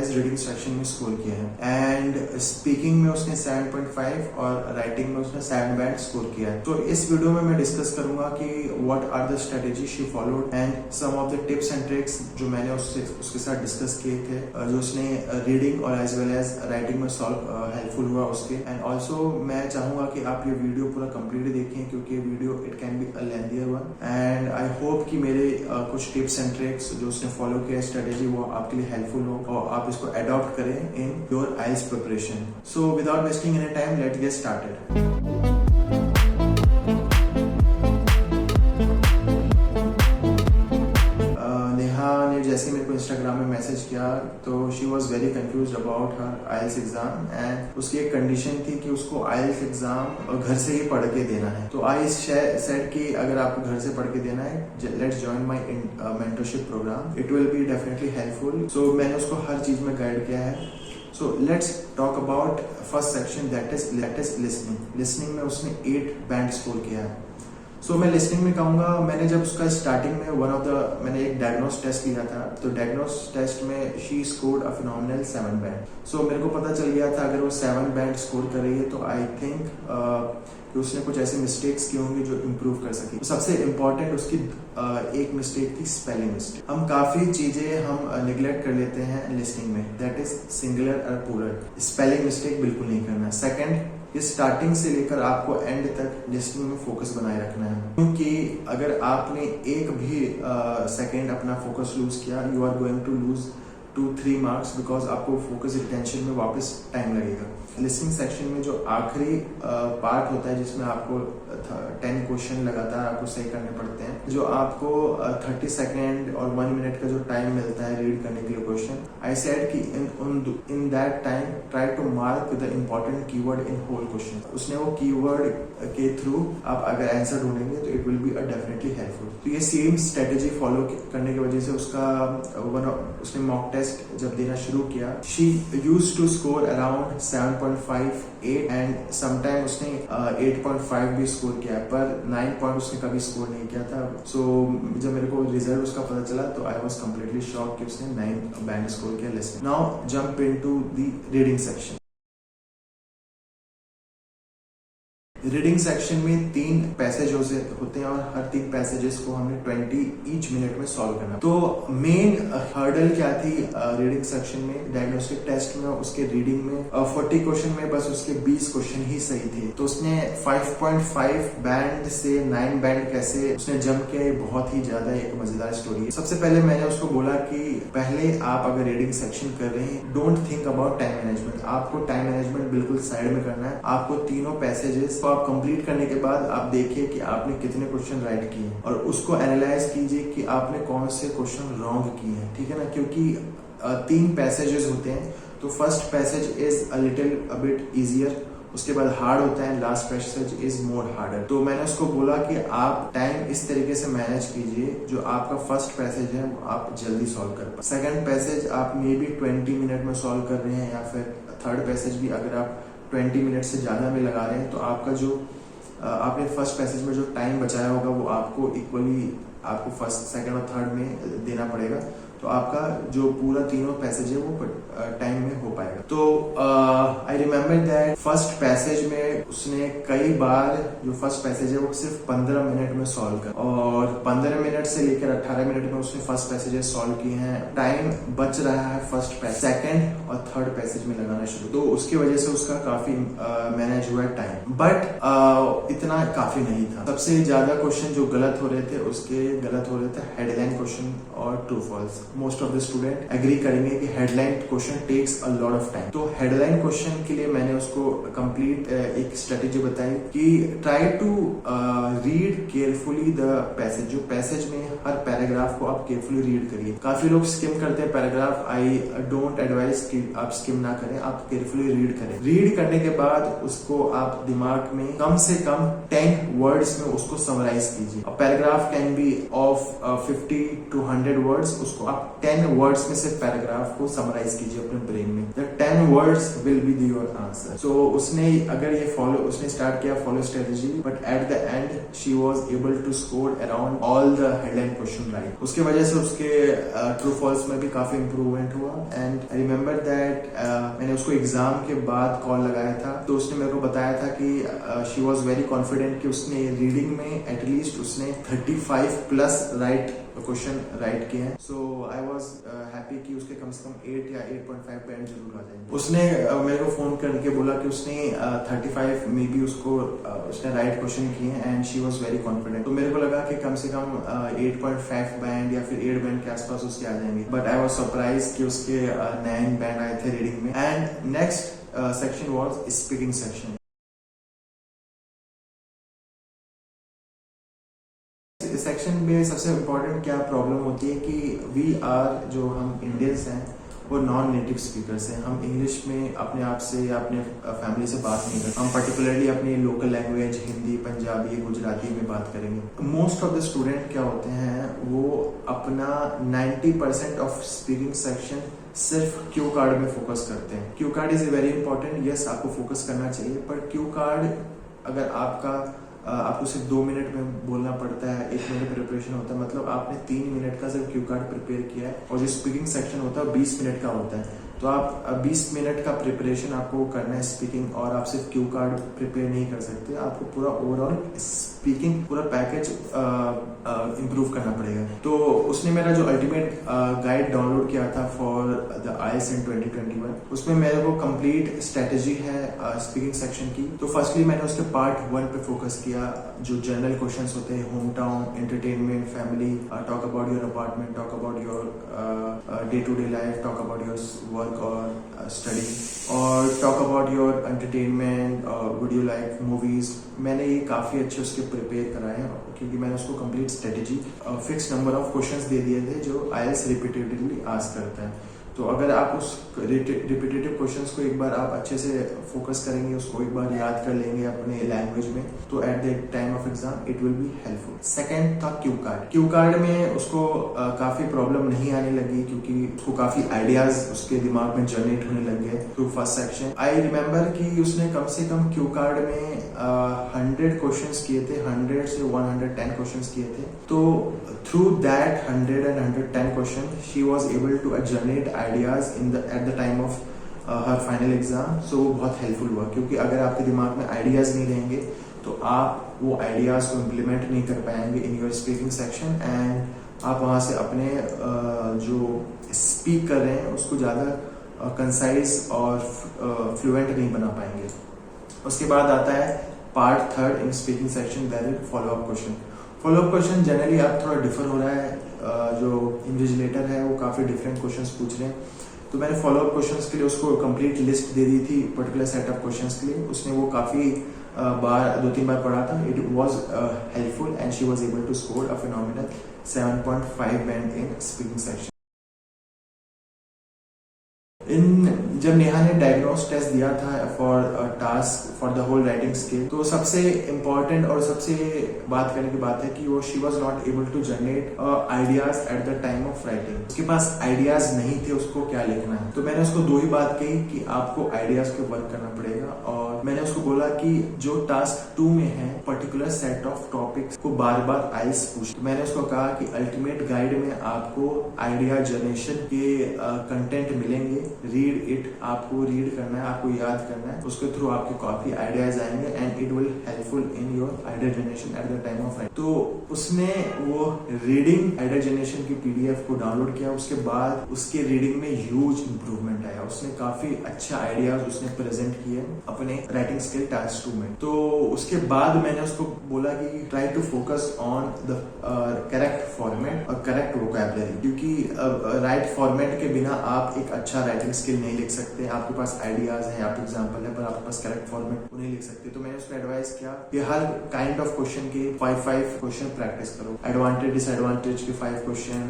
Reading section में score किया है एंड स्पीकिंग में उसने 7.5 और राइटिंग में उसने 7 बैंड स्कोर किया है। तो इस वीडियो में मैं डिस्कस करूंगा कि what are the strategy she followed and some of the tips and tricks जो मैंने उसके साथ डिस्कस किए थे, जो उसने रीडिंग और एज वेल एज राइटिंग में हेल्पफुल हुआ उसके। एंड ऑल्सो मैं चाहूंगा कि आप ये वीडियो पूरा कंप्लीटली देखें क्योंकि video it can be a lengthier one and I hope कि मेरे कुछ टिप्स एंड ट्रिक्स जो उसने फॉलो किया स्ट्रेटेजी वो आपके लिए हेल्पफुल हो और आप इसको अडॉप्ट करें in your IELTS preparation. So without wasting any time let's get started. जैसे मेरे को इंस्टाग्राम में मैसेज किया तो she was very confuse about her IELTS exam and उसकी एक कंडीशन थी कि उसको आइल्स एग्जाम घर से ही पढ़ के देना है। तो आई सेड कि अगर आपको घर से पढ़ के देना है let's join my mentorship program, it will be definitely helpful. So मैंने उसको हर चीज में गाइड किया है। So let's talk about first section that is listening में उसने 8 बैंड स्कोर किया है। सो मैं लिसनिंग में कहूंगा, मैंने जब उसका स्टार्टिंग में मैंने एक डायग्नोस टेस्ट लिया था तो डायग्नोस टेस्ट में she scored a phenomenal 7 band. So मेरे को पता चल गया था अगर वो 7 बैंड स्कोर कर रही है तो आई थिंक कि उसने कुछ ऐसे मिस्टेक्स की होंगी जो इम्प्रूव कर सके। तो सबसे इम्पोर्टेंट उसकी एक मिस्टेक थी स्पेलिंग मिस्टेक। हम काफी चीजें हम निग्लेक्ट कर लेते हैं लिसनिंग में, दैट इज सिंगुलर और प्लूरल। स्पेलिंग मिस्टेक बिल्कुल नहीं करना। सेकंड, ये स्टार्टिंग से लेकर आपको एंड तक लिसनिंग में फोकस बनाए रखना है क्योंकि अगर आपने एक भी सेकंड अपना फोकस लूज किया you are going to lose 2-3 marks because आपको फोकस रिटेंशन में वापस टाइम लगेगा। लिसनिंग सेक्शन में जो आखिरी पार्ट होता है जिसमें आपको 10 क्वेश्चन लगातार आपको सही करने पड़ते हैं, जो आपको 30 सेकेंड और 1 मिनट का जो टाइम मिलता है रीड करने के लिए क्वेश्चन, आई सेड कि in that time try to mark the important keyword in whole question. उसने वो कीवर्ड के थ्रू आप अगर आंसर ढूंढेंगे तो it will be definitely helpful. तो ये सेम स्ट्रेटेजी फॉलो करने की वजह से उसने मॉक टेस्ट जब देना शुरू किया she used to score around 7.5, 8 and sometime उसने 8.5 भी स्कोर किया पर 9 पॉइंट उसने कभी स्कोर नहीं किया था। सो जब मेरे को रिजल्ट उसका पता चला तो आई वॉज कम्प्लीटली शॉक कि उसने 9 बैंड स्कोर किया listening. Now jump into the reading section. Reading section में 3 पैसेज होते हैं और हर 3 पैसेजेस को हमने 20 ईच मिनट में सॉल्व करना। तो मेन हर्डल क्या थी रीडिंग सेक्शन में, डायग्नोस्टिक टेस्ट में उसके रीडिंग में 40 क्वेश्चन में बस उसके 20 क्वेश्चन ही सही थे। तो उसने 5.5 बैंड से 9 बैंड कैसे उसने जंप किया, ये बहुत ही ज्यादा एक मजेदार स्टोरी है। सबसे पहले मैंने उसको बोला कि पहले आप अगर रीडिंग सेक्शन कर रहे हैं don't think about time management. आपको टाइम मैनेजमेंट बिल्कुल साइड में करना है। आपको तीनों पैसेजेस आप कंप्लीट करने के बाद आप देखिए कि आपने कितने क्वेश्चन राइट किए और उसको एनालाइज कीजिए कि आपने कौन से क्वेश्चन रॉन्ग किए हैं, ठीक है ना। क्योंकि 3 पैसेजेस होते हैं तो first passage is a little bit easier, उसके बाद हार्ड होता है, last passage is more harder. तो मैंने उसको बोला कि आप टाइम इस तरीके से मैनेज कीजिए जो आपका फर्स्ट पैसेज है वो आप जल्दी सॉल्व कर पाए। सेकंड पैसेज आप मे बी 20 मिनट में सॉल्व कर रहे हैं या फिर थर्ड पैसेज भी अगर आप 20 मिनट से ज्यादा में लगा रहे हैं तो आपका जो आपने फर्स्ट पैसेज में जो टाइम बचाया होगा वो आपको इक्वली आपको फर्स्ट, सेकंड और थर्ड में देना पड़ेगा। तो आपका जो पूरा तीनों पैसेज है वो टाइम में हो पाएगा। तो I remember that first passage में उसने कई बार जो फर्स्ट पैसेज है वो सिर्फ 15 मिनट में सॉल्व कर और 15 मिनट से लेकर 18 मिनट में उसने फर्स्ट पैसेजेस सॉल्व किए हैं। टाइम बच रहा है फर्स्ट पैसेज, सेकंड और थर्ड पैसेज में लगाना शुरू, तो उसकी वजह से उसका काफी मैनेज हुआ है टाइम। बट इतना काफी नहीं था। सबसे ज्यादा क्वेश्चन जो गलत हो रहे थे उसके गलत हो रहे थे हेडलाइन क्वेश्चन और true false. Most of the student agree करेंगे कि headline question takes a lot of time. तो हेडलाइन क्वेश्चन के लिए मैंने उसको कंप्लीट एक स्ट्रेटेजी बताई कि try to read carefully the passage. जो पैसेज में हर पैराग्राफ को आप केयरफुली रीड करिए। काफी लोग स्किम करते हैं पैराग्राफ, आई डोंट एडवाइज कि आप स्किम ना करें, आप केयरफुली रीड करें। रीड करने के बाद उसको आप दिमाग में कम से कम 10 वर्ड्स में उसको समराइज कीजिए। Paragraph can be of 50 to 100 words, उसको आप आप 10 वर्ड्स में से पैराग्राफ को समराइज कीजिए अपने ब्रेन में। The 10 words will be your answer. So उसने अगर ये उसने स्टार्ट किया follow strategy, but at the end she was able to score around all the headline question right. उसके वजह से उसके ट्रू फॉल्स में भी काफी इंप्रूवमेंट हुआ। एंड आई रिमेम्बर दैट मैंने उसको एग्जाम के बाद कॉल लगाया था, तो उसने मेरे को बताया था कि शी वॉज वेरी कॉन्फिडेंट कि उसने रीडिंग में एटलीस्ट उसने 35 प्लस राइट क्वेश्चन राइट किए हैं। सो आई वॉज हैप्पी कि उसके कम से कम 8 या 8.5 बैंड जरूर आ जाएंगे। उसने मेरे को फोन करके बोला कि उसने 35 में भी उसने राइट क्वेश्चन किए हैं and she was very confident. तो मेरे को लगा कि कम से कम 8.5 बैंड या फिर 8 बैंड के आसपास उसके आ जाएंगे, बट आई वॉज सरप्राइज कि उसके 9 बैंड आए थे रीडिंग में। And next section was speaking section. इस सेक्शन में सबसे इम्पोर्टेंट क्या प्रॉब्लम होती है कि हम इंडियंस हैं वो नॉन नेटिव स्पीकर्स हैं। हम इंग्लिश में अपने आप से या अपने फैमिली से बात नहीं करते। हम पर्टिकुलरली अपनी लोकल लैंग्वेज हिंदी, पंजाबी, गुजराती में बात करेंगे। मोस्ट ऑफ द स्टूडेंट क्या होते हैं, वो अपना 90% ऑफ स्पीकिंग सेक्शन सिर्फ क्यू कार्ड में फोकस करते हैं। Q card is very important, yes आपको फोकस करना चाहिए, पर क्यू कार्ड अगर आपको सिर्फ 2 मिनट में बोलना पड़ता है, 1 मिनट प्रिपरेशन होता है, मतलब आपने 3 मिनट का सिर्फ क्यू कार्ड प्रिपेयर किया है, और जो स्पीकिंग सेक्शन होता है 20 मिनट का होता है। तो आप 20 मिनट का प्रिपरेशन आपको करना है स्पीकिंग, और आप सिर्फ क्यू कार्ड प्रिपेयर नहीं कर सकते। आपको पूरा ओवरऑल स्पीकिंग पूरा पैकेज इम्प्रूव करना पड़ेगा। तो उसने मेरा जो अल्टीमेट गाइड डाउनलोड किया था फॉर द IELTS इन 2021, उसमें मेरे को कंप्लीट स्ट्रेटेजी है स्पीकिंग सेक्शन की। तो फर्स्टली मैंने उसके पार्ट 1 पे फोकस किया, जो जनरल क्वेश्चंस होते हैं, home town, entertainment, family, talk about your apartment, talk about your day to day life, talk about your work और स्टडी, और talk about your entertainment, video life, movies. मैंने ये काफी अच्छे उसके प्रिपेयर कराए हैं, क्योंकि मैंने उसको complete strategy fix number of questions दे दिए थे जो IELTS रिपीटेटिवली आस्क करता है। तो अगर आप उस रिपीटेटिव क्वेश्चंस को एक बार आप अच्छे से फोकस करेंगे, उसको एक बार याद कर लेंगे अपने लैंग्वेज में, तो at the time of exam it will be helpful. Second था क्यू कार्ड। क्यू कार्ड में उसको काफी प्रॉब्लम नहीं आने लगी, क्योंकि उसको काफी आइडियाज उसके दिमाग में जनरेट होने लग गए through first section. I remember कि उसने कम से कम क्यू कार्ड में 100 क्वेश्चंस किए थे, 100 से 110 क्वेश्चंस किए थे। तो through that 100 and 110 question she was able to generate ideas at the time of her final exam. So वो बहुत हेल्पफुल हुआ, क्योंकि अगर आपके दिमाग में आइडियाज नहीं रहेंगे तो आप वो आइडियाज को इम्प्लीमेंट नहीं कर पाएंगे in your speaking section, and आप वहां से अपने जो स्पीक कर रहे हैं उसको ज्यादा कंसाइज और फ्लुएंट नहीं बना पाएंगे। उसके बाद आता है part 3 in speaking section, that is follow up question. Follow up question generally आप थोड़ा डिफर हो रहा है, जो इन्विजिलेटर है वो काफी डिफरेंट क्वेश्चंस पूछ रहे हैं, तो मैंने फॉलो अप क्वेश्चंस के लिए उसको कंप्लीट लिस्ट दे दी थी पर्टिकुलर सेट ऑफ क्वेश्चंस के लिए। उसने वो काफी 2-3 बार पढ़ा था। It was helpful and she was able to score a phenomenal 7.5 band in speaking section. जब नेहा ने डायग्नोस टेस्ट दिया था for task for the whole writing skill, तो सबसे इम्पोर्टेंट और सबसे बात करने की बात है कि वो she was not able to generate ideas at the time of writing. उसके पास आइडियाज नहीं थे उसको क्या लिखना है। तो मैंने उसको 2 ही बात कही कि आपको आइडियाज पे वर्क करना पड़ेगा, और मैंने उसको बोला कि जो टास्क 2 में है पर्टिकुलर सेट ऑफ टॉपिक्स को बार बार IELTS पूछ। तो मैंने उसको कहा कि अल्टीमेट गाइड में आपको आइडिया जनरेशन के कंटेंट मिलेंगे, रीड इट, आपको रीड करना है, आपको याद करना है, उसके थ्रू आपके काफी आइडियाज आएंगे and it will helpful in your idea generation at the time of writing. तो उसने वो रीडिंग आइडिया जनरेशन की PDF को डाउनलोड किया। उसके बाद उसके रीडिंग में ह्यूज इंप्रूवमेंट आया, उसने काफी अच्छा आइडियाज उसने प्रेजेंट किए अपने राइटिंग स्किल टास्क 2 में। तो उसके बाद मैंने उसको बोला कि try to focus on the correct format और करेक्ट वोकैबुलरी, क्योंकि राइट फॉर्मेट के बिना आप एक अच्छा राइटिंग स्किल नहीं लिख सकते। आपके पास आइडियाज हैं, आप एग्जाम्पल है, पर आपके पास करेक्ट फॉर्मेट नहीं लिख सकते। तो मैंने उसको एडवाइस किया कि हर काइंड ऑफ क्वेश्चन के 5 क्वेश्चन प्रैक्टिस करो, एडवांटेज डिसएडवांटेज के 5 क्वेश्चन,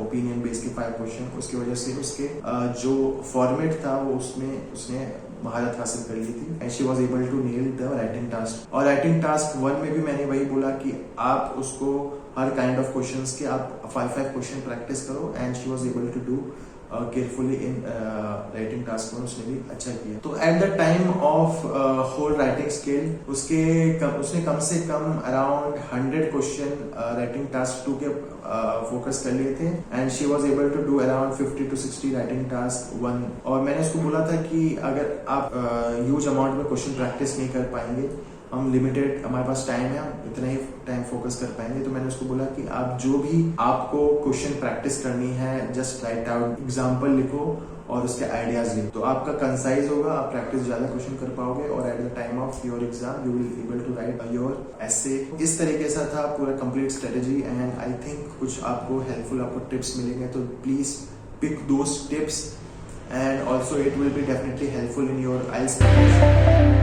ओपिनियन बेस के 5 क्वेश्चन। उसकी वजह से उसके जो फॉर्मेट था वो उसमें उसने महारत हासिल कर ली थी and she was able to nail the writing task. और राइटिंग टास्क 1 में भी मैंने वही बोला कि आप उसको हर काइंड ऑफ क्वेश्चंस के आप 5 क्वेश्चन प्रैक्टिस करो, and she was able to do carefully in writing task में उसने भी अच्छा किया। तो at the time of whole writing skill उसने कम से कम अराउंड 100 क्वेश्चन राइटिंग टास्क 2 के फोकस कर लिए थे, and she was able to do around 50 to 60 writing task 1। और मैंने उसको बोला था कि अगर आप ह्यूज अमाउंट में क्वेश्चन प्रैक्टिस नहीं कर पाएंगे, हम लिमिटेड, हमारे पास टाइम है, हम इतना ही टाइम फोकस कर पाएंगे, तो मैंने उसको बोला कि आप जो भी आपको क्वेश्चन प्रैक्टिस करनी है, जस्ट राइट आउट, एग्जांपल लिखो और उसके आइडियाज लिखो, तो आपका कंसाइज होगा, आप प्रैक्टिस ज्यादा क्वेश्चन कर पाओगे, और at the time of your exam you will able to write your essay. इस तरीके से था पूरा complete strategy, and I think कुछ आपको हेल्पफुल आपको टिप्स मिलेंगे, तो please pick those tips, and also it will be definitely helpful in your IELTS preparation.